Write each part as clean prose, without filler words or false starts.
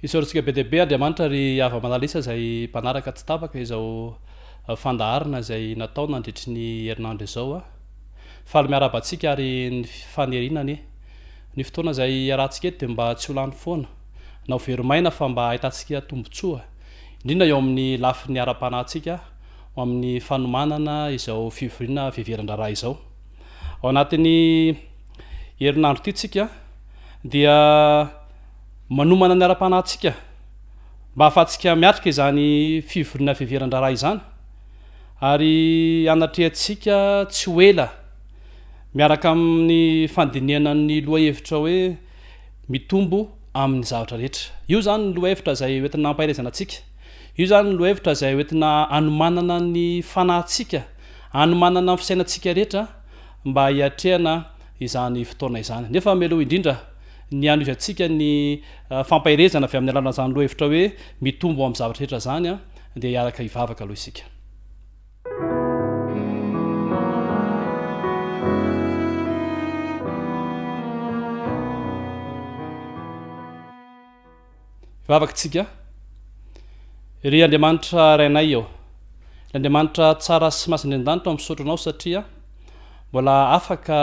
Isaorantsika be deaibe Andriamanitra ry ava-manalisa izay mpanaraka tsy tapaka izao fandaharana izay natao nandritry ny herinandro izao a. Faly miarabantsika ary ny fanerinany ny fotoana izay arantsika eto dia mba tsy ho lany foana na ho veromaina fa mba ahitantsika tombontsoa indrindra eo amin'ny lafin'ny ara-panahintsika ho amin'ny fanomanana izao fivoriana veveran-draharaha izao. Ao anatin'ny herinandro ity tsika dia manomana ny ara-panahintsika mba ahafahantsika miatrika izany fivoriana veveran-draharaha izany ary anatrehantsika tsy ho ela miaraka amin'ny fandinihana ny lohahevitra hoe mitombo amin'ny zavatra rehetra. Io zany ny lohahevitra izay hoentina hampairezana antsika. Io zany ny lohahevitra izay hoentina anomanana ny fanahintsika, anomanana ny fisainantsika rehetra mba hiatrehana izany fotoana izany. Nefa melo indrindra ny an'izantsika ny fampairezana avy amin'ny alalan'izany lohahevitra hoe mitombo amin'ny zavatra rehetra zany a dia hiaraka hivavaka aloha isika. Vavakantsika ry Andriamanitra rainay eo, Andriamanitra tsara sy masina an-danitra misaotra anao satria mbola afaka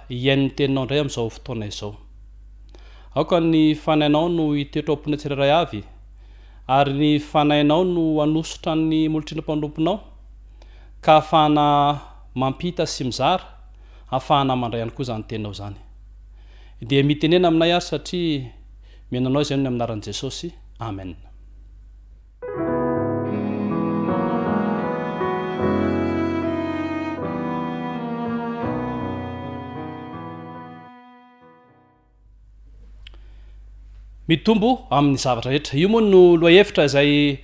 hiain'ny teninao indray amin'izao fotoana izao. Aoka ny fanahinao no hitoetra am-pona tsirairay avy ary ny fanahinao no hanosotra ny molotrina mpanomponao ka ahafahana mampita sy mizara, ahafahana mandray ihany koa izany teninao izany. Dia mitenena aminay ary satria menanao izay ny aminaran'i Jesosy. Amen. Mitombo amin'ny zavatra rehetra. Io moa no lohahevitra izay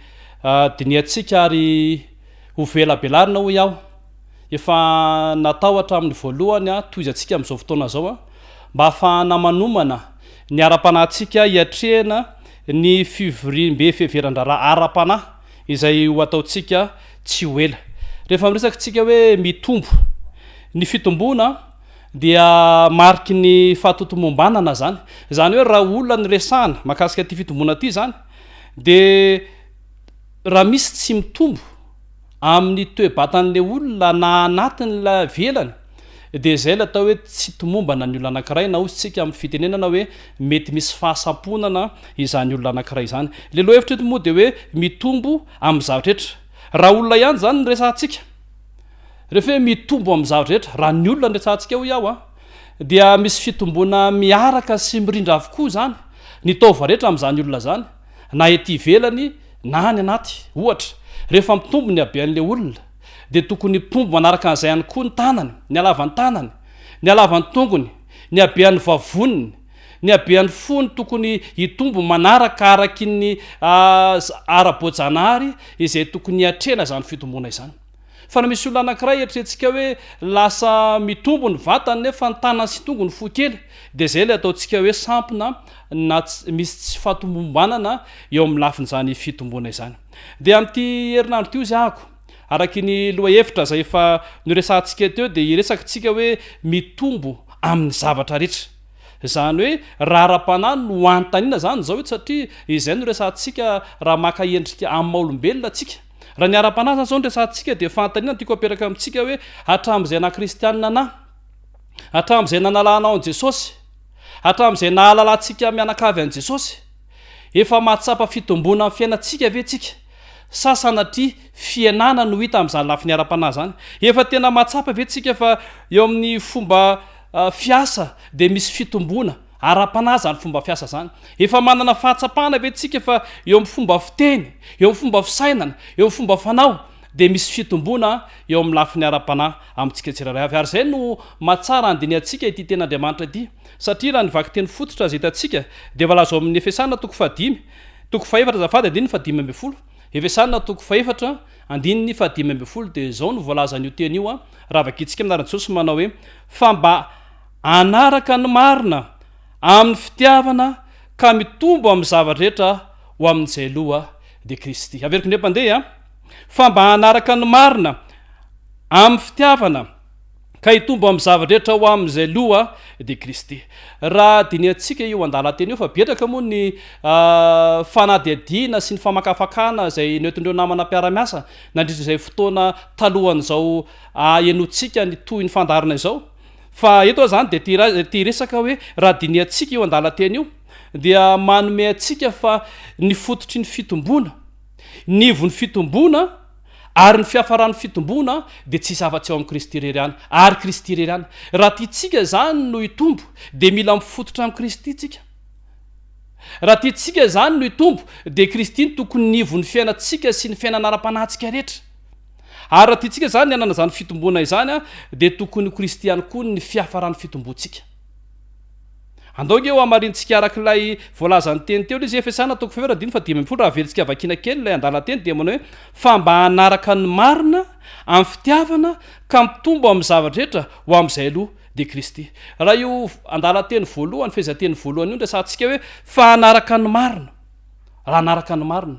diniantsika ary ho velabelarina ho iaho. Efa natao hatramin'ny voalohany toy izantsika amin'izao fotoana izao mba ahafahana manomana ny ara-panahintsika hiatrehana ny fivoriam-be fiheveran-draharaha ara-panahy izay ho ataontsika tsy ho ela. Rehefa miresakantsika hoe mitombo, ny fitomboana dia mariky ny fahatotom-ombanana zany. Zany hoe raha olona ny resahana mahakasika ty fitomboana ty zany dia raha misy tsy mitombo amin'ny toe-batan'le olona na anatiny la velany dia izay la atao hoe tsy tomombana ny olona anankiray na hozy tsika amin'ny fitenenana hoe mety misy fahasamponana izany olona anankiray izany. Le lohahevitra eto moa dia hoe mitombo amin'ny zavatra rehetra. Raha olona ihany zany ny resahantsika, rehefa hoe mitombo amin'ny zavatra rehetra, raha ny olona ny resahantsika ho iaho dia misy fitomboana miaraka sy mirindra avokoa zany ny taova rehetra amin'izany olona zany, na ety ivelany na ny anaty. Ohatra, rehefa mitombo ny habean'le olona dia tokony mitombo manaraka an'izay ihany koa ny tanany, ny halavan'ny tanany, ny halavan'ny tongony, ny habean'ny vavoniny, ny habean'ny fony tokony hitombo manaraka araky ny ara-boajanahary izay tokony hiatrehana izany fitomboana izany. Fa na misy olona anankiray eritreretintsika hoe lasa mitombo ny vatany nefa ny tanany sy tongony fo kely, dia izay ilay ataontsika hoe sampona na misy tsy fahatomombanana eo amin'ny lafin'izany fitomboana izany. Dia amin'ity herinandro ty zahako araky ny lohahevitra izay efa noresantsika teo dia iresakantsika hoe mitombo amin'ny zavatra rehetra. Zany hoe raha ara-panahy no anontaniana zany zao eto satria izay no resantsika raha maka endrika amin'ny maha-olombelona atsika. Raha ny ara-panahy zany zao no resantsika dia fanontaniana tiako aperaka amintsika hoe hatramin'izay na-kristianina na, hatramin'izay nanalahinao an' Jesosy, hatramin'izay nahalalantsika mianakavy an' Jesosy, efa mahatsapa fitomboana amin'ny fiainantsika ve tsika? Sa sanatria fiainana no hita amin'izany lafin'ny ara-panahy zany? Efa tena mahatsapa ve tsika fa eo amin'ny fomba fiasa dia misy fitomboana ara-panahy zany fomba fiasa zany? Efa manana fahatsapahana ve tsika fa eo amin'ny fomba fiteny, eo amin'ny fomba fisainana, eo amin'ny fomba fanao dia misy fitomboana eo amin'ny lafin'ny ara-panahy amintsika tsirairay avy? Ary izay no mahatsara andiniantsika ity ten'Andriamanitra ity, satria raha nivaky teny fototra azy hitantsika dia valaza ao amin'ny Efesana toko 5, toko 4 azafady andininy 5:12. Efesana toko 4 andininy 5:12 dia izao no voalazan'io teny io raha vakitsika amin'ny anaran'i Jesosy manao hoe fa mba anaraka ny marina amin'ny fitiavana ka mitombo amin'ny zavatra rehetra ho amin'izay loha dia Kristy. Averiko indray mpandeha fa mba anaraka ny marina amin'ny fitiavana ka hitombo amin'ny zavatra rehetra ho amin'izay loha de Kristy. Raha diniantsika io an-dalan-teny io fa betraka moa ny fanadiadiana sy ny famakafakana zay neutindreo namana mpiara-miasa nandritran'izay fotoana talohan'izao ianotsika ny toy ny fandarina izao. Fa eto zany de ty resaka hoe raha diniantsika io an-dalan-teny io dia manome antsika fa ny fototry ny fitombona, ny ivon'ny fitombona ary ny fiafaran'ny fitombona de tsy zava-tsy ao amin'ny Kristy irery ihany ary Kristy irery ihany. Raha tiatsika zany no hitombo de mila mifototra amin'ny Kristy tsika. Raha tiatsika zany no hitombo de Kristy ny tokony ny ivon'ny fiainantsika sy ny fiainana ara-panahintsika rehetra. Ary raha tiatsika zany ny anana zany fitombona izany de tokony Kristy ihany koa ny fiafaran'ny fitombontsika. Andaoge eo amarintsika arak'ilay voalazany teny teo izy Efesana toko fevera diny fa 10 raha velintsika vakina kely lay an-dalan-teny de manao hoe fa mba hanaraka ny marina amin'ny fitiavana ka mitombo amin'ny zavatra rehetra ho amin'izay aloha de Kristy. Raha io an-dalan-teny voalohany fehezanteny voalohany io ndrasantsika hoe fa hanaraka ny marina. Raha hanaraka ny marina,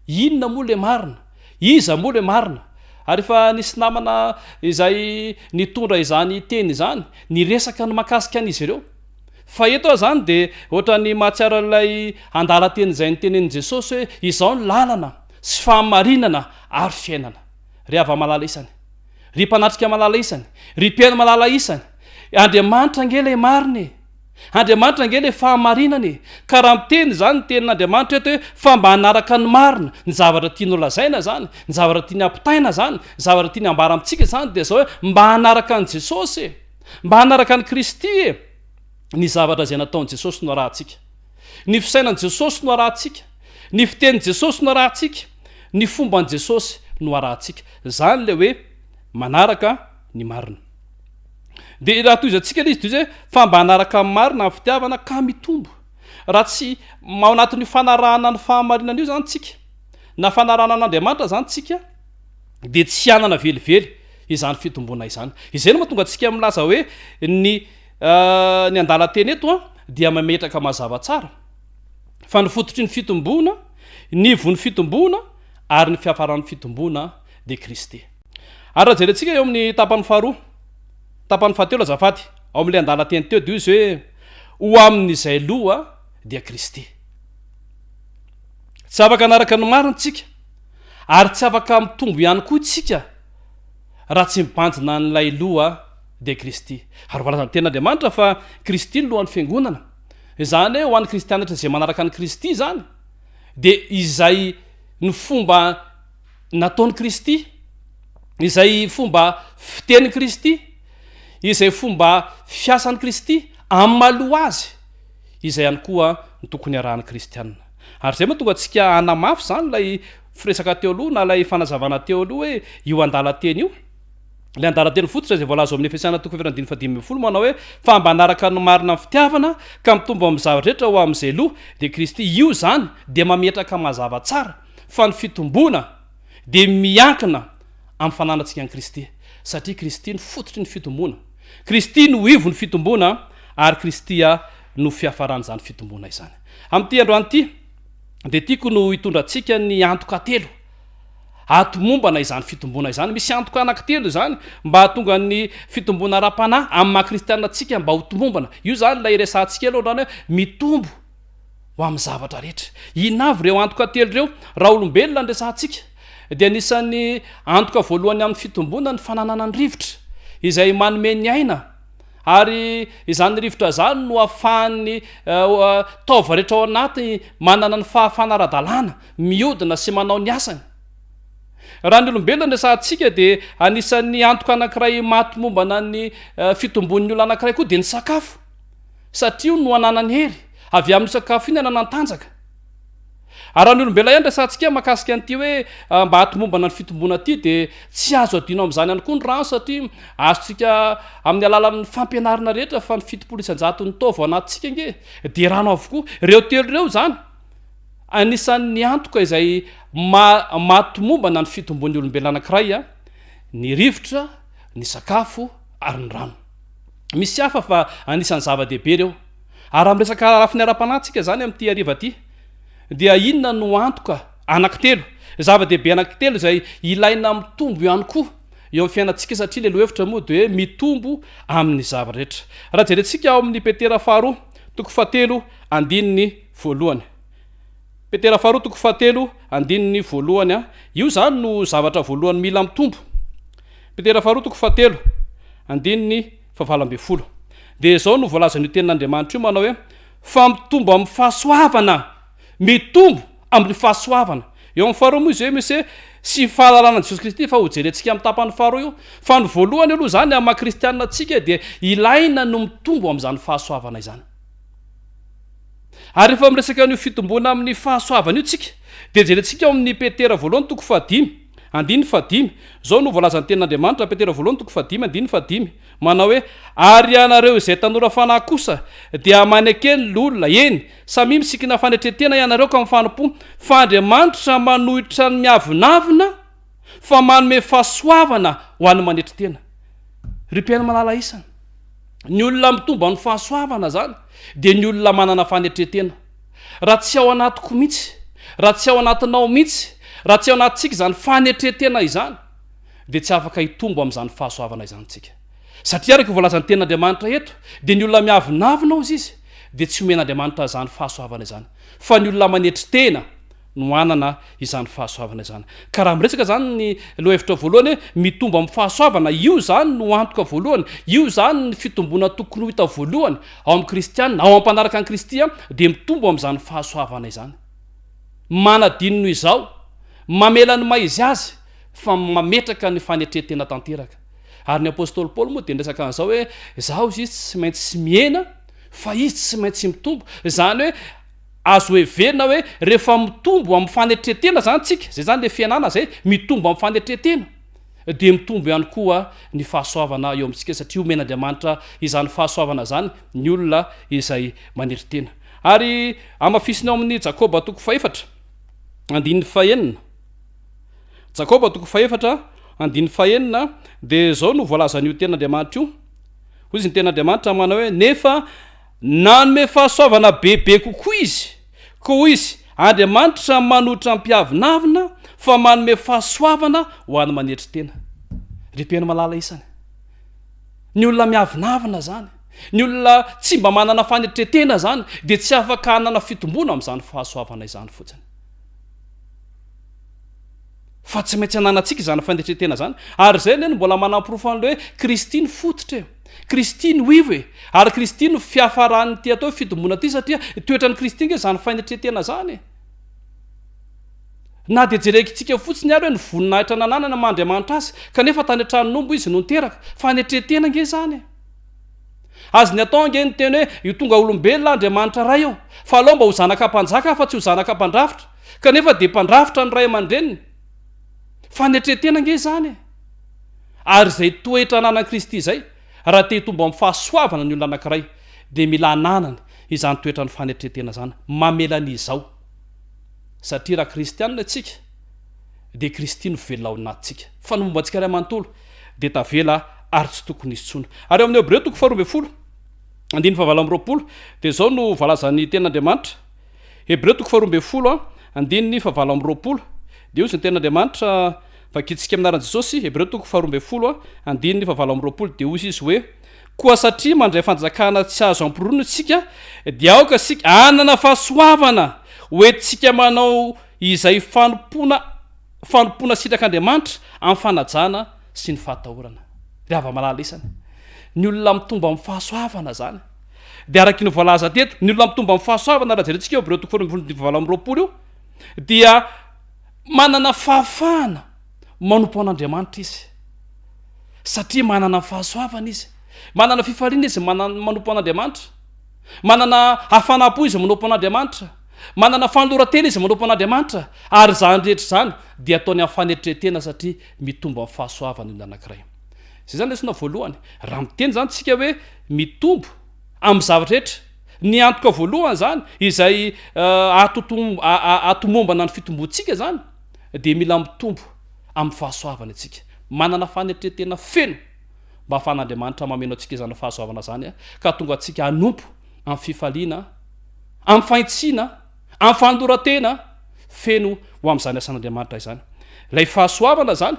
inona moa le marina? Iza moa le marina? Ary fa nisy namana izay nitondra izany teny izany ny resaka ny makasika an'izy ireo. Fa eto zany de ohatra ny mahatsiaro an'ilay an-dalan-teny izay nitenen'i Jesosy hoe izao ny lalana sy fahamarinana ary fiainana. Ry ava malala isany, ry mpanatrika malala isany, ry mpiaina malala isany. Andriamanitra ange le marina, Andriamanitra ange le fahamarinana. Ka raha miteny zany ny tenin'Andriamanitra eto hoe fa mba hanaraka ny marina, ny zavatra tiany lazaina zany, ny zavatra tiany ampitaina zany, ny zavatra tiany ambara amintsika zany de zao hoe mba hanaraka an' Jesosy, mba hanaraka an' Kristy. Ny zavatra zay nataon'i Jesosy no arahantsika, ny fisainan'i Jesosy no arahantsika, ny fitenin'i Jesosy no arahantsika, ny fomban'i Jesosy no arahantsika. Zany le hoe manaraka ny marina. De raha toy izantsika izy toy hoe fa mba hanaraka amin'ny marina amin'ny fitiavana ka mitombo. Raha tsy ao anatin'ny fanarahana ny fahamarinana io zany tsika, na fanarahana an'Andriamanitra zany tsika, de tsy hanana velively izany fitombona izany. Izay no mahatonga antsika milaza hoe ny an-dalan-teny eto dia mametraka mazava tsara fa ny fototry ny fitombona, ny ivon'ny fitombona ary ny fiafaran'ny fitombona de Kristy. Ary raha jerentsika eo amin'ny tapany faharoa, tapany fahatelo azafady ao amin'ilay an-dalan-teny teo de izy hoe ho amin'izay loha dia Kristy. Tsy afaka hanaraka ny marina tsika ary tsy afaka mitombo ihany koa tsika raha tsy mibanjina n'ilay loha de Kristy. Ary volazany ten'Andriamanitra fa Kristy ny lohan'ny fiangonana. Izany hoe ho an'ny kristianitra izay manaraka an'i Kristy zany de izay ny fomba nataon'i Kristy, izay fomba fiten'i Kristy, izay fomba fiasan'i Kristy amin'ny maloha azy, izay ihany koa ny tokony arahan'ny kristianina. Ary zay mahatonga antsika hanamafy zany lay firesaka teo aloha na lay fanazavana teo aloha hoe io an-dalan-teny io. Le an-dalan-teny fototra zay voalaza amin'ny Efesana toko fevera diny fa 10 manao hoe fa mba hanaraka ny marina amin'ny fitiavana ka mitombo amin'ny zavatra rehetra ho amin'izay loha de Kristy. Io zany de mametraka mazava tsara fa ny fitombona de miankina amin'ny fananantsika an'i Kristy, satria Kristy ny fototry ny fitombona, Kristy no ivon'ny fitombona ary Kristy no fiafaran'izany fitombona izany. Amin'ity androany ity de tiako no hitondrantsika ny antoka telo atomombana izany fitombona izany. Misy antoka anankitelo zany mba hahatonga ny fitombona ara-panahy amin'ny maha-kristianina antsika mba ho tomombana. Io zany lay resantsika elo ohatrany hoe mitombo ho amin'ny zavatra rehetra. Inavy reo antoka telo reo raha olombelona nresantsika de anisan'ny antoka voalohany amin'ny fitombona ny fananana ny rivotra izay manome ny aina, ary izany rivotra zany no ahafahan'ny taova rehetra ao anaty manana ny fahafana ara-dalàna, miodina sy manao ny asany. Raha ny olombelona nresantsika de anisan'ny antoka anankiray mahatomombana ny fitombon'ny olona anankiray koa de ny sakafo, satria no ananany hery avy amin'ny sakafo iny anana tanjaka. Ary raha ny olombelona ihany resantsika mahakasika an'ity hoe mba hatomombana ny fitombona ity de tsy azo adino amin'izany ihany koa ny rano, satria azontsika amin'ny alalan'ny fampianarana rehetra fa ny 700 ny taova anatintsika nge de rano avokoa. Reo telo reo zany anisan'ny antoka izay mahatomombana ny fitombon'ny olombelona anankiray ny rivotra, ny sakafo ary ny rano. Misy hafa fa anisan'ny zava-dehibe reo. Ary am'resaka lafiny ara-panahintsika zany amin'ity hariva ty dia inona no antoka anankitelo, zava-dehibe anankitelo izay ilaina mitombo ihany koa eo amin'ny fiainantsika satria le lohevitra moa de hoe mitombo amin'ny zavarehetra. Raha jerentsika ao amin'ny Petera faharoa toko fahatelo andininy voalohany. Petera faharoa toko fahatelo andininy voalohany a. Io zany no zavatra voalohany mila mitombo. Petera faharoa toko fahatelo andininy fahavalo amby folo. De zao no voalazan'io tenin'Andriamanitra io manao hoe fa mitombo amin'ny fahasoavana, mitombo amin'ny fahasoavana. Eo amin'ny faharoa moa izy hoe misy hoe sy fahalalana Jesosy Kristy fa ho jerentsika amin'ny tapany faharoa io. Fa ny voalohany aloha zany amin'ny kristianina antsika de ilaina no mitombo amin'izany fahasoavana izany. Ary rehefa miresaka an'io fitombona amin'ny fahasoavana io tsika de jerentsika ao amin'ny Petera voalohany toko fahadimy andininy fahadimy. Zao no voalazan'ny tenin'Andriamanitra Petera voalohany toko fahadimy andininy fahadimy manao hoe ary ianareo izay tanora fanahy kosa dia manekeny l'olona eny samy misikina fanetretena ianareo ka mifanompo fa Andriamanitra manohitra ny miavinavina fa manome fahasoavana ho an'ny manetretena. Ry-piaino malala isana, ny olona mitombo amin'ny fahasoavana zany de ny olona manana fanetretena. Raha tsy ao anatiko mihitsy, raha tsy ao anatinao mihitsy, raha tsy ao anatintsika izany fanetretena izany de tsy afaka hitombo amin'izany fahasoavana izany tsika. Satria araka voalazan'ny tenin'Andriamanitra eto de ny olona miavinavina ozy izy de tsy omen'Andriamanitra izany fahasoavana izany, fa ny olona manetretena no anana izany fahasoavana izany. Ka raha miresaka zany ny lohevitra voalohany hoe mitombo amin'ny fahasoavana, io zany no antoka voalohany, io zany ny fitombona tokony ho hita voalohany ao amin'ny kristianina, ao ampanaraka any Kristy de mitombo amin'izany fahasoavana izany. Manadino izao, mamela ny maizy azy fa mametraka ny fanetretena tanteraka. Ary ny apôstôly Paoly moa de niresaka an'izao hoe zaho izy tsy maintsy sy miena fa izy tsy maintsy mitombo. Zany hoe azo heverina hoe rehefa mitombo amin'ny fanetretena zany tsika, zay zany le fiainana zay mitombo amin'ny fanetretena de mitombo ihany koa ny fahasoavana eo amintsika satria omen'Andriamanitra izany fahasoavana zany ny olona izay manetretena. Ary amafisiny ao amin'ny Jakoba toko faefatra andininy fahenina. Jakoba toko faefatra andininy fahenina de zao no voalazan'io tenin'Andriamanitra io. Hoy izy ny tenin'Andriamanitra manao hoe nefa nanome fahasoavana bebe kokoa izy, koa izy Andriamanitra manohitra mpiavinavina fa manome fahasoavana ho an'ny manetretena. Ry-piaino malala isany, ny olona miavinavina zany, ny olona tsy mba manana fanetretena zany de tsy afaka hanana fitombona amin'izany fahasoavana izany fotsiny. Fa tsy maintsy ananantsika izany fanetretena zany. Ary zay le no mbola manampirofo an'le hoe Kristy ny fototra e, Kristy ny wivo e, ary Kristy ny fiafarany ty atao fitombona ty satria toetrany Kristy nge zany fanetretena zany e. Na de jerentsika fotsiny ary hoe ny voninahitra nananana Andriamanitra azy kanefa tany an-tranombo izy no niteraka, fanetretena nge zany e. Azy ny atao nge ny teny hoe io tonga olombelona Andriamanitra ray eo, fa alao mba ho zanaka mpanjaka fa tsy ho zanaka mpandrafitra, kanefa de mpandrafitra ny ray aman-dreniny. Fanetretena nge zany e. Ary zay toetra ananan'i Kristy zay, raha te hitombo amin'ny fahasoavana ny olona anankiray de mila ananany izany toetra ny fanetretena zany, mamela an'izao. Satria raha kristianina tsika de Kristy no velona ao anatintsika, fa no momba antsika ray amanontolo de tavela ary tsy tokony hisy tsona. Ary eo amin'ny Hebreo toko faharoa ambin'ny folo andininy fahavalo amby roapolo de zao no voalazan'ny tenin'Andriamanitra. Hebreo toko faharoa ambin'ny folo andininy fahavalo amby roapolo de io izy ny tenin'Andriamanitra vakitsika aminaran'i Jesosy. Hebreo toko faharoa ambin'ny folo andininy fahavalo amby roapolo de hoy izy hoe koa satria mandray fanjakana tsy azo ampirorono isika dia aoka sika anana fahasoavana hoentsika manao izay fanompona sitrak'Andriamanitra amin'ny fanajana sy ny fahatahorana. Ry hava malala isany, ny olona mitombo amin'ny fahasoavana zany de araky ny voalaza teto, ny olona mitombo amin'ny fahasoavana raha jerentsika eo Hebreo toko faharoa ambin'ny folo fahavalo amby roapolo io dia manana fahafahana manompo an'Andriamanitra izy satria manana fahasoavana izy, manana fifaliana izy manompo an'Andriamanitra, manana hafanampo izy manompo an'Andriamanitra, manana fanoratena izy manompo an'Andriamanitra, ary zany rehetra zany dia ataony amin'ny fanetretena satria mitombo amin'ny fahasoavana ny olona anankiray. Zay zany lesona voalohany, raha miteny zany tsika hoe mitombo amin'ny zavatra rehetra, ny antoka voalohany zany izay atomombana ny fitombontsika zany de mila mitombo amin'ny fahasoavana atsika, manana fanetretena feno mba ahafahan'Andriamanitra mameno antsika izany fahasoavana zany ka tonga atsika hanompo amin'ny fifaliana, amin'ny fahintsiana, amin'ny fanoratena feno ho amin'izany asan'Andriamanitra izany. Lay fahasoavana zany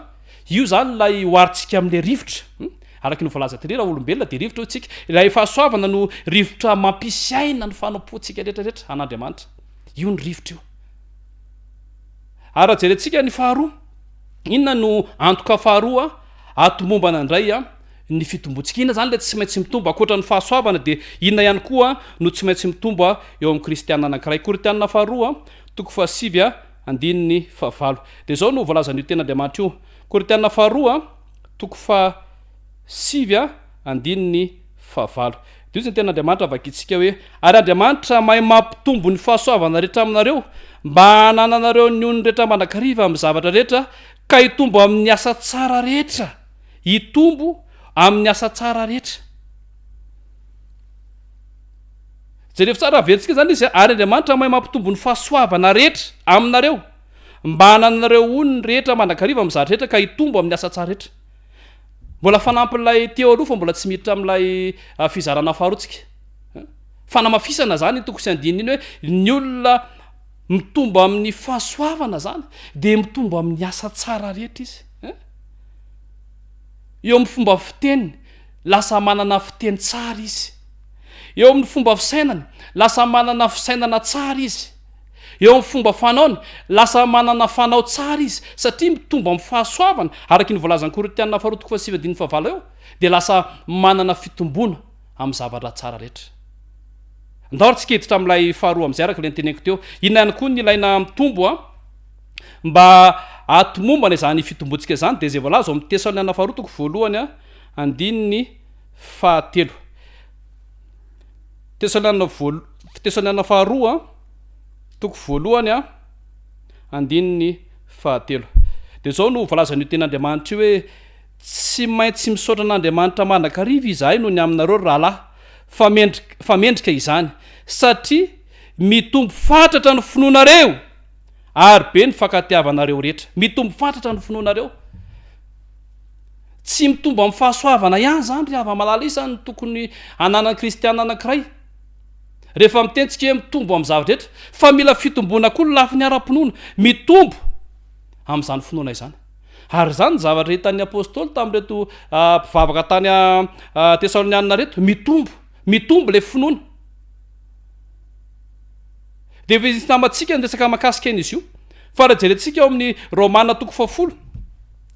io zany lay hoaritsika am'le rivotra araky ny volaza ty raha olombelona de rivotra tsika lay fahasoavana no rivotra mampisaina ny fanaompoantsika rehetrarehetra an'andriamanitra io ny rivotra io ara jerentsika ny faharoa inona no antoka faharoa atomombana indray ny fitombontsika inona zany le tsy maintsy mitombo akoatra ny fahasoavana de inona ihany koa no tsy maintsy mitombo eo amin'ny kristianina anankiray koritianina faharoa toko fa 7 andininy favalo de zao no volazan'io ten'andriamanitra io koritianina faharoa toko fa 7 andininy favalo de io zany ten'andriamanitra vakitsika hoe ary andriamanitra mahay mampitombo ny fahasoavana rehetra aminareo mba hanananareo ny ony rehetra manakariva amin'ny zavatra rehetra ka hitombo amin'ny asa tsara rehetra hitombo amin'ny asa tsara rehetra jereo tsara veritsika zany izy ary andriamanitra mahay mampitombo ny fahasoavana rehetra aminareo mba hanananareo ony rehetra manakariva amin'ny zavatra rehetra ka hitombo amin'ny asa tsara rehetra mbola fanampin'lay teo aloha fa mbola tsy miditra amin'lay fizarana faharotsika fanamafisana zany toko sy andinina iny hoe ny olona mitombo amin'ny fahasoavana zany de mitombo amin'ny asa tsara rehetra izy eo amin'ny fomba fiteniny lasa manana fiteny tsara izy eo amin'ny fomba fisainany lasa manana fisainana tsara izy eo amin'ny fomba fanaony lasa manana fanao tsara izy satria mitombo amin'ny fahasoavana araky ny volazan'ny koritianina faharoa toko fa 7 favalo eo de lasa manana fitombona amin'ny zavatra tsara rehetra ndao tsy keditra amin'ilay faharoa am'izay araka le nyteneko teo inona ihany koa ny ilaina mitombo mba atomombana izany fitombontsika zany de zay voalaza ao amin'ny tesaloniana faharoa toko voalohany andininy fahatelo tesaloniana faharoa toko voalohany andininy fahatelo de zao no volazan'io ten'andriamanitra io hoe tsy maintsy misaotra an'andriamanitra manakariva izahay no ny aminareo rahalahy fa mendrika izany satria mitombo fatratra ny finoanareo ary be ny fankatiavanareo rehetra mitombo fatratra ny finoanareo tsy mitombo amin'ny fahasoavana ihany zany ry ava-malala izany tokony ananan'ny kristianina anankiray rehefa mitentsika hoe mitombo amin'ny zavatra rehetra fa mila fitombona koa ny lafi ny ara-pinoana mitombo amin'izany finoana izany ary zany zavatra hitan'ny apôstôly tamin'reto mpivavaka tany tesalonianina reto mitombo le finoana de tamatsika ny resaka mahakasika iny izy io fa raha jerentsika eo amin'ny romana toko fafolo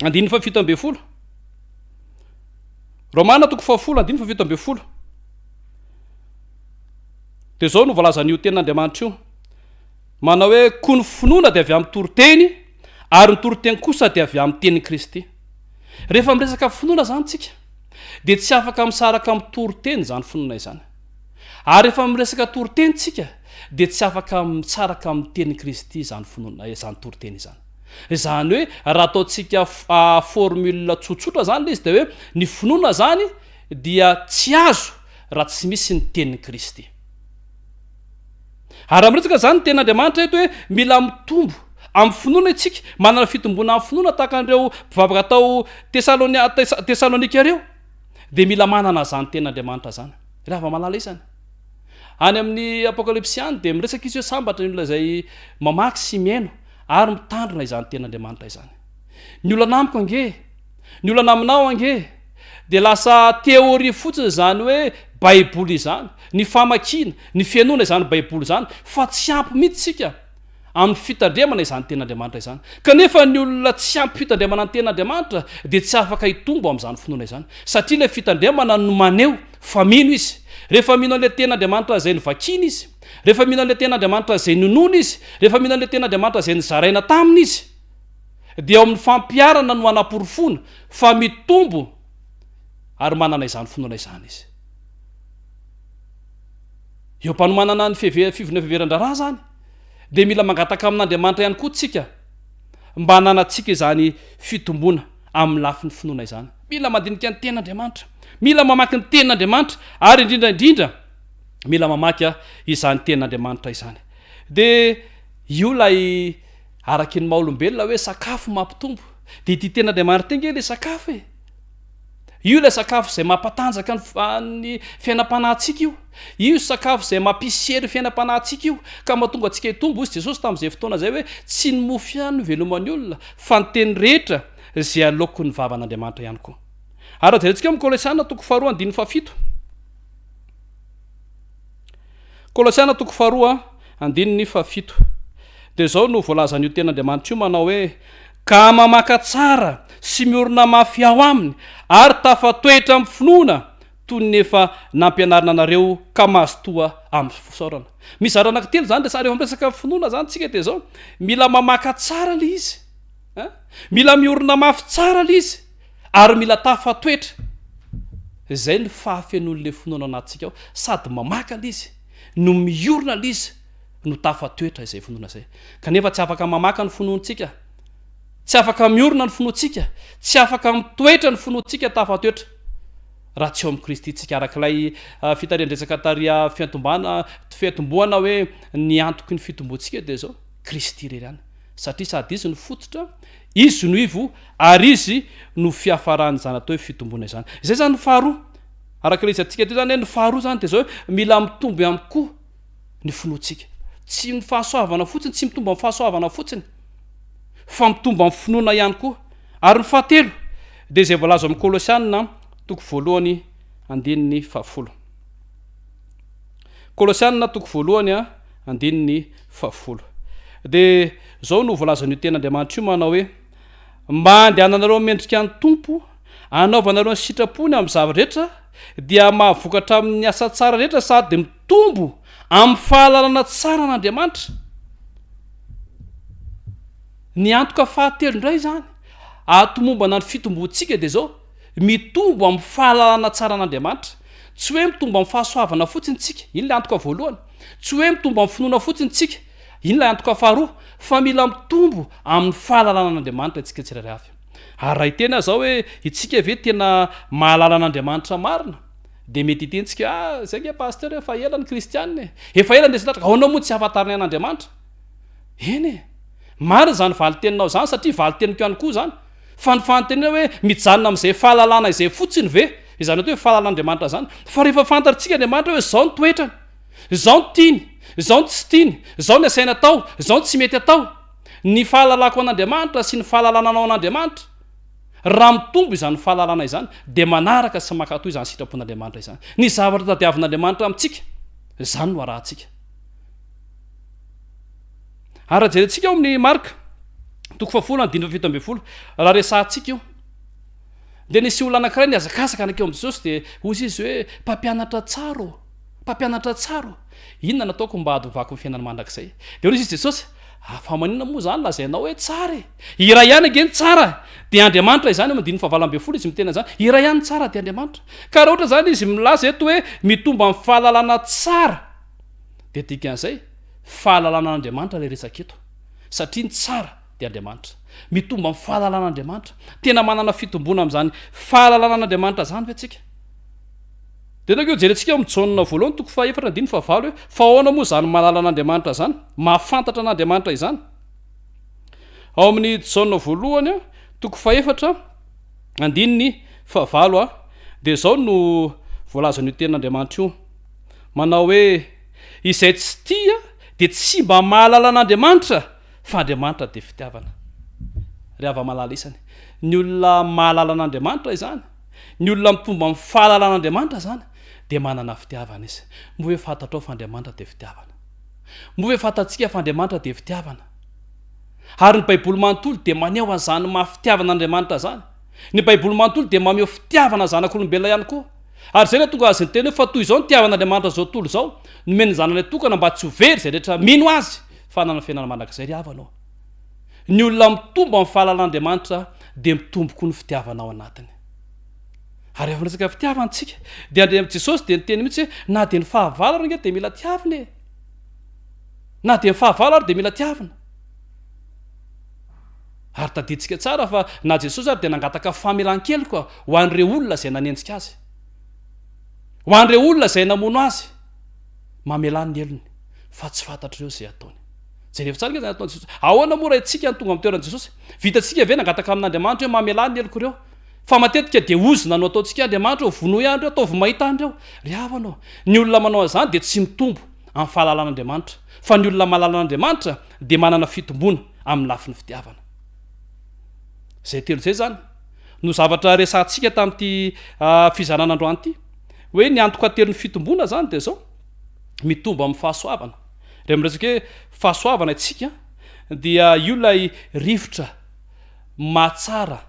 andininy fa 17 romana toko fafolo andininy fa 17 de zao no volazan'io ten'andriamanitra io manao hoe koa ny finoana de avy amin'ny toroteny ary ny toroteny kosa de avy amin'ny tenin'ny kristy rehefa miresaka finoana zany tsika de tsy afaka misaraka amin'ny toroteny zany finoana izany ary rehefa miresaka toroteny tsika de tsy afaka mitsaraka amin'ny tenin'ny kristy zany finoana izany toroteny izany zany hoe raha ataotsika formule tsotsotra zany le izy de hoe ny finoana zany dia tsy azo raha tsy misy ny tenin'ny kristy ary amiresaka zany ten'andriamanitra eto hoe mila mitombo amin'ny finoana itsika manana fitombona amin'ny finoana tahaka an'ireo mpivavaka atao tesalonika reo de mila manana zany ten'andriamanitra zany raha ava-malala izany any amin'ny apokalypsiany de miresaka izy hoe sambatra ny olona zay mamaky sy miaino ary mitandrina izany ten'andriamanitra izany ny olana amiko ange ny olana aminao ange de lasa teoria fotsiny zany hoe baiboly izany ny famakina ny fianoana izany baiboly zany fa tsy ampy mihitsy sika amin'ny fitandremana izany ten'andriamanitra izany kanefa ny olona tsy ampy fitandremana ny ten'andriamanitra de tsy afaka hitombo amin'izany finoana izany satria le fitandremana no maneo fa mino izy rehefa mino an'le ten'andriamanitra zay ny vakina izy rehefa mino an'le ten'andriamanitra zay nonoana izy rehefa mino an'le ten'andriamanitra zay ny zaraina taminy izy de eo amin'ny fampiarana no anaporofona fa mitombo ary manana izany finoana izany izy eo mpanomanana ny fivona fiveran-draraha zany de mila mangataka amin'andriamanitra ihany koa tsika mba hananatsika izany fitombona amin'ny lafi ny finoana izany mila mandinika ny ten'andriamanitra mila mamaky ny ten'andriamanitra ary indrindraindrindra mila mamaky izany ten'andriamanitra izany de io lay araky ny maha-olombelona hoe sakafo mampitombo de ty ten'andriamanitra tenge le sakafo io le sakafo zay mampatanjaka ny fiainam-panahintsika io sakafo zay mampisery fiainam-panahintsika io ka mahatonga atsika hitombo izy jesosy tamin'izay fotoana zay hoe tsy ny mofo ihany no velomany olona fa ny teny rehetra zay aloko ny vavan'Andriamanitra ihany koa. Ary jerentsika amin'ny Kolosiana toko 4:7. Kolosiana toko 4:7. Dia zao no voalazan'io ten'Andriamanitra io manao hoe ka mamaka tsara sy miorona mafy ao aminy ary tafatoetra amin'ny finoana toy ny efa nampianarina anareo ka mazotoa amin'ny fisaorana. Misy zavatra anankitelo zany rehefa mampiasaka finoana zany tsika dia zao mila mamaka tsara le izy, mila miorona mafy tsara le izy ary mila tafatoetra. Zay ny fahafen'olon'le finoana anatsika ao, sady mamaka le izy no miorona le izy no tafatoetra izay finoana zay. Kanefa tsy afaka mamaka ny finoantsika, tsy afaka miorona ny finoantsika, tsy afaka mitoetra ny finoantsika tafatoetra raha tsy eo amin'ny Kristy tsika. Arak'ilay fitarian-dresaka taria fiatomboana hoe ny antoky ny fitomboantsika dia zao Kristy irery ihany, satria sady izy no fototra, izy no ivo ary izy no fiafarany zany atao hoe fitomboana izany. Izay zany ny faharoa. Arak'ilay izy atsika teo zany hoe ny faharoa zany dia zao mila mitombo ihany koa ny finoantsika. Tsy ny fahasoavana fotsiny, tsy mitombo amin'ny fahasoavana fotsiny, fa mitombo amin'ny finoana ihany koa. Ary ny fahatelo dia izay voalaza amin'ny Kolosiana toko 1:10. Kolosiana toko 1:10. Dia zao no voalazan'io ten'Andriamanitra io manao hoe mba andehananareo mendrika ny tompo, anaovanareo ny sitrapony amin'ny zavatra rehetra, dia mahavokatra amin'ny asa tsara rehetra sady mitombo amin'ny fahalalana tsara an'Andriamanitra. Ny antoka fahatelo indray zany ahatomombana ny fitombontsika dia zao mitombo amin'ny fahalalana tsara an'Andriamanitra. Tsy hoe mitombo amin'ny fahasoavana fotsiny tsika, iny lay antoka voalohany. Tsy hoe mitombo amin'ny finoana fotsiny tsika, iny lay antoka faharoa, fa mila mitombo amin'ny fahalalana an'Andriamanitra itsika tsirairay avy. Ary raha itena zao hoe itsika ve tena mahalala an'Andriamanitra marina, dia mety hitentsika zay nge pasteur efa ela ny kristianina, efa ela ndesinatra, ahoana moa tsy afantarina an'Andriamanitra? Eny marina zany valitenanao zany, satria valiteniko ihany koa zany, fa ny fanontaniana hoe mijanona amin'izay fahalalana izay fotsiny ve, izany atao hoe fahalalan'Andriamanitra zany. Fa rehefa fantatritsika Andriamanitra hoe zao ny toetrany, zao ny tiany, zao ny tsy tiany, zao ny asaina atao, zao ny tsy mety atao, ny fahalalako an'Andriamanitra sy ny fahalalananao an'Andriamanitra, raha mitombo izany fahalalana izany dia manaraka sy mankatoy izany sitrapon'Andriamanitra izany. Ny zavatra tadiavin'Andriamanitra amintsika, zany no arahantsika. Ary jerentsika ao amin'ny Marka toko 10:17. Raha resahantsika io dia nisy olona anankiray niazakazaka anakeo amin'i Jesosy dia hozy izy hoe mpampianatra tsara, mpampianatra tsara, inona nataoko mba hady hovako ny fiainana mandrakizay? Dia hozy izy Jesosy, fa maninona moa zany lazainao hoe tsara e? Iray ihany ange ny tsara dia Andriamanitra izany. 19:20 izy mitena zany, iray ihany tsara dia Andriamanitra. Ka raha ohatra zany izy milaza eto hoe mitombo amin'ny fahalalana tsara, dia dikan'izay fahalalana an'Andriamanitra ilay resaka eto, satria ny tsara dia Andriamanitra. Mitombo amin'ny fahalalana an'Andriamanitra, tena manana fitombona amin'izany fahalalana an'Andriamanitra zany ve tsika? Dia nakeo jerentsika amin'ny Jaona voalohany toko 4:9 hoe fa ahoana moa zany mahalala an'Andriamanitra zany, mahafantatra an'Andriamanitra izany? Ao amin'ny Jaona voalohany toko 4:9 dia zao no voalazan'io ten'Andriamanitra io manao hoe izay tsy tia dia tsy mba mahalala an'Andriamanitra, fa Andriamanitra dia fitiavana. Ry hava-malala isany, ny olona mahalala an'Andriamanitra izany, ny olona mitombo amin'ny fahalalana an'Andriamanitra zany dia manana fitiavana izy. Mbo hoe fantatrao fa Andriamanitra dia fitiavana, mbo hoe fantatsika fa Andriamanitra dia fitiavana. Ary ny Baiboly manontolo dia maneho an'izany mahafitiavana Andriamanitra zany. Ny Baiboly manontolo dia mameho fitiavana zanak'olombelona ihany koa. Ary zay le tonga azy ny teny hoe fa toy izao ny tiavan'Andriamanitra zao tontolo zao, nomeny zanany tokana mba tsy ho very zay rehetra mino azy fa hanana fiainana mandrakizay. Ry havanao, ny olona mitombo amin'ny fahalalan'Andriamanitra dia mitombo koa ny fitiavanao anatiny. Ary efa resaka fitiavantsika dia Jesosy dia niteny mihitsy hoe na dia ny fahavala ary nge dia mila tiavina e, na dia ny fahavala ary dia mila tiavina. Ary tadiditsika tsara fa na Jesosy ary dia nangataka famelan-kely koa ho an'ireo olona izay nanenjika azy, ho an'ireo olona izay namono azy, mamelany ny elony fa tsy fantatr'ireo izay ataony. Jereva tsara nge zany ataony Jesosy. Ahoana moa raha itsika ny tonga amin'ny toeran'i Jesosy? Vitantsika ve nangataka amin'Andriamanitra hoe mamelany ny eloko ireo? Fa matetika dia ozina no ataontsika Andriamanitra ho vonoy ihany ireo, ataovy mahita andreo. Ry havanao, ny olona manao an'izany dia tsy mitombo amin'ny fahalalan'Andriamanitra, fa ny olona mahalala an'Andriamanitra dia manana fitombona amin'ny lafin'ny fitiavana. zay telo zay zany no zavatra resantsika tamin'ity fizaranandroany ity hoe ny antoka telo ny fitombona zany de zao mitombo amin'ny fahasoavana re miresaka hoe fahasoavana itsika dia io lay rivotra mahatsara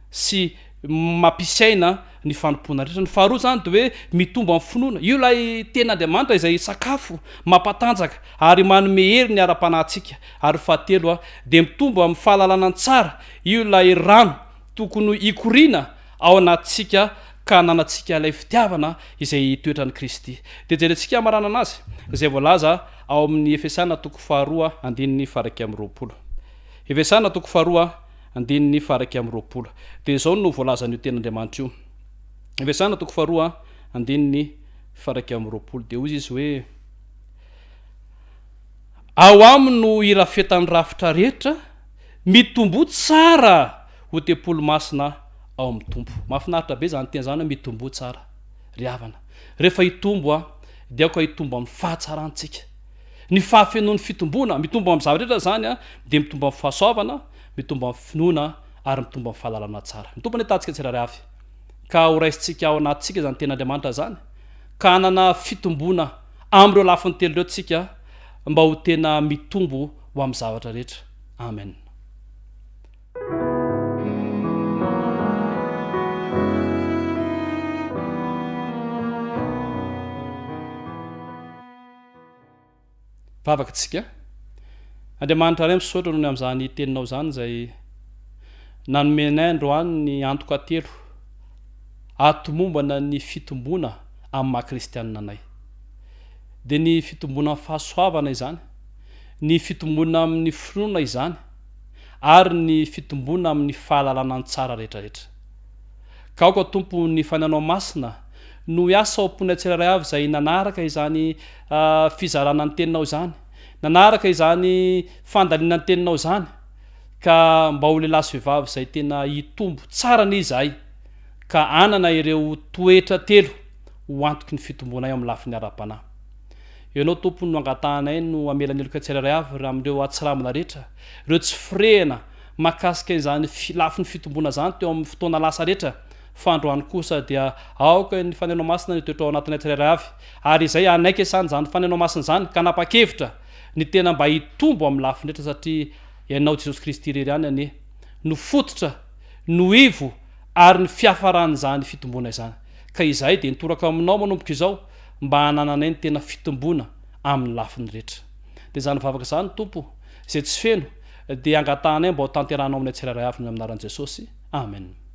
sy mampisaina ny fanompoana rehetra ny faharoa zany de hoe mitombo amin'ny finoana io lay ten'Andriamanitra izay sakafo mampatanjaka ary manome hery ny ara-panahintsika ary fahatelo de mitombo amin'ny fahalalana tsara io lay rano tokony ikoriana ao anatsika ka nanantsika lay fitiavana izay toetrany Kristy de jerentsika marana anazy zay voalaza ao amin'ny Efesana toko faharoa andininy faraky amin'ny roapolo Efesana toko faharoa andininy faraky amin'ny roapolo de zao no voalazan'io ten'Andriamanitra io Efesana toko faharoa andininy faraky amin'ny roapolo de hoy izy hoe ao aminy no irafetan'ny rafitra rehetra mitombo tsara ho tempolo masina ao amin'ny tompo mahafinaritra be zany tena zany hoe mitombo tsara ry havana rehefa hitombo dia ako hitombo amin'ny fahatsarantsika ny fahafenoan'ny fitombona mitombo amin'ny zavatra rehetra zany de mitombo amin'ny fahasoavana mitombo amin'ny finoana ary mitombo amin'ny fahalalana tsara mitombo ny atantsika tsirairay avy ka ho raisitsika ao anatsika zany ten'Andriamanitra zany ka hanana fitombona am'ireo lafiny telo ireo tsika mba ho tena mitombo ho amin'ny zavatra rehetra amen vavaka tsika Andriamanitra ray misaotra noho ny amin'izany teninao zany zay nanomenay androany ny antoka telo atomombana ny fitombona amin'ny maha-kristianina anay de ny fitombona amin'ny fahasoavana izany ny fitombona amin'ny finoana izany ary ny fitombona amin'ny fahalalana ny tsara rehetrarehetra ka aoka tompo ny fananao masina no hiasa ao am-pony tsirairay avy zay nanaraka izany fizarana ny teninao izany nanaraka izany fandalina ny teninao zany ka mba ho lehilahy sy vehivavy zay tena hitombo tsara ny izahay ka anana ireo toetra telo ho antoky ny fitombonay amin'ny lafiny ara-panahy ianao tompo no angatahanay no amelany eloka tsirairay avy raha amin'ireo atsiramina rehetra ireo tsy firehana makasika izany lafiny fitombona zany teo amin'ny fotoana lasa rehetra fa androany kosa dia aoka ny fanenao masina ny toetra ao anatinay tsirairay avy ary izay anaiky asany zany fanenao masina zany ka napakevitra ny tena mba hitombo amin'ny lafiny rehetra satria ianao Jesosy Kristy irery ihany anie no fototra no ivo ary ny fiafaran'izany fitombona izany ka izay de nitoraka aminao manomboka izao mba hanananay ny tena fitombona amin'ny lafiny rehetra de zany vavaka zany tompo zay tsy feno de angatahanay mba ho tanterahanao amin'ny tsirairay avy ny aminaran'i Jesosy amen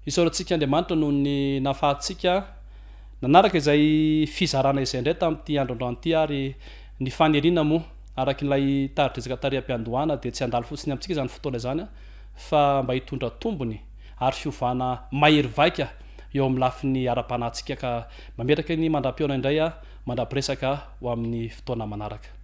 isaorantsika Andriamanitra noho ny nafahantsika nanaraka izay fizarana izay indray tamin'ity androandroany ity ary ny faniriana moa araka n'ilay taridrezaka tariam-piandohana de tsy handalo fotsiny amintsika zany fotoana zany fa mba hitondra tombony ary fiovana mahery vaika eo amin'ny lafiny ara-panahintsika ka mametraka ny mandram-peona indray mandrapiresaka ho amin'ny fotoana manaraka